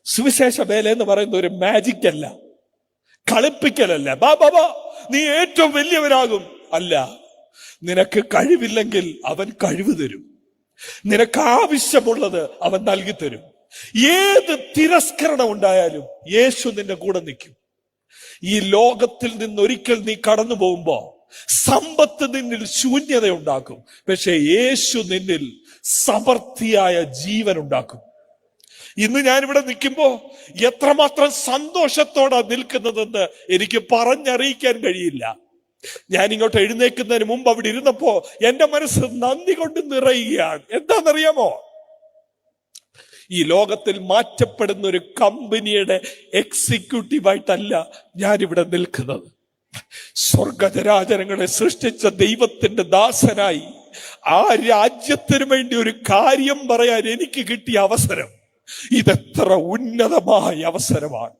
സുവിശേഷ വേല എന്ന് പറയുന്ന ഒരു മാജിക് അല്ല, കളിപ്പിക്കലല്ല. ബാബാ നീ ഏറ്റവും വലിയവനാകും അല്ല. നിനക്ക് കഴിവില്ലെങ്കിൽ അവൻ കഴിവ് തരും. നിനക്ക് ആവശ്യമുള്ളത് അവൻ നൽകി തരും. ഏത് തിരസ്കരണം ഉണ്ടായാലും യേശു നിന്റെ കൂടെ നിൽക്കും. ഈ ലോകത്തിൽ നിന്നൊരിക്കൽ നീ കടന്നു പോകുമ്പോ സമ്പത്ത് നിന്നിൽ ശൂന്യത ഉണ്ടാക്കും, പക്ഷെ യേശു നിന്നിൽ സമൃദ്ധിയായ ജീവൻ ഉണ്ടാക്കും. ഇന്ന് ഞാനിവിടെ നിൽക്കുമ്പോ എത്രമാത്രം സന്തോഷത്തോടെ നിൽക്കുന്നതെന്ന് എനിക്ക് പറഞ്ഞറിയിക്കാൻ കഴിയില്ല. ഞാൻ ഇങ്ങോട്ട് എഴുന്നേൽക്കുന്നതിന് മുമ്പ് അവിടെ ഇരുന്നപ്പോ എന്റെ മനസ്സ് നന്ദി കൊണ്ട് നിറയുകയാണ്. എന്താണെന്നറിയാമോ? ഈ ലോകത്തിൽ മാറ്റപ്പെടുന്ന ഒരു കമ്പനിയുടെ എക്സിക്യൂട്ടീവായിട്ടല്ല ഞാനിവിടെ നിൽക്കുന്നത്. സ്വർഗജരാചരങ്ങളെ സൃഷ്ടിച്ച ദൈവത്തിന്റെ ദാസനായി ആ രാജ്യത്തിന് വേണ്ടി ഒരു കാര്യം പറയാൻ എനിക്ക് കിട്ടിയ അവസരം ഇതെത്ര ഉന്നതമായ അവസരമാണ്.